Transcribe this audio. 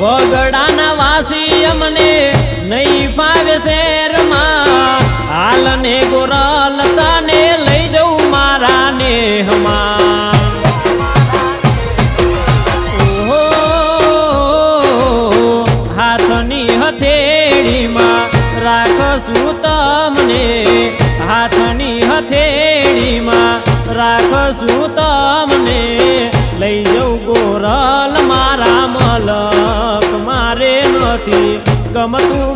બગડાના વાસી અમને નહીં ફાવે શેરમાં હાલ ને ગોરલ તને લઈ જઉં મારા નેહમાં ઓહો હાથની હથેળીમાં રાખશું તમને હાથની હથેળીમાં રાખશું તમને લઈ જઉં ગોરલ મારા મલક મારે નથી ગમતું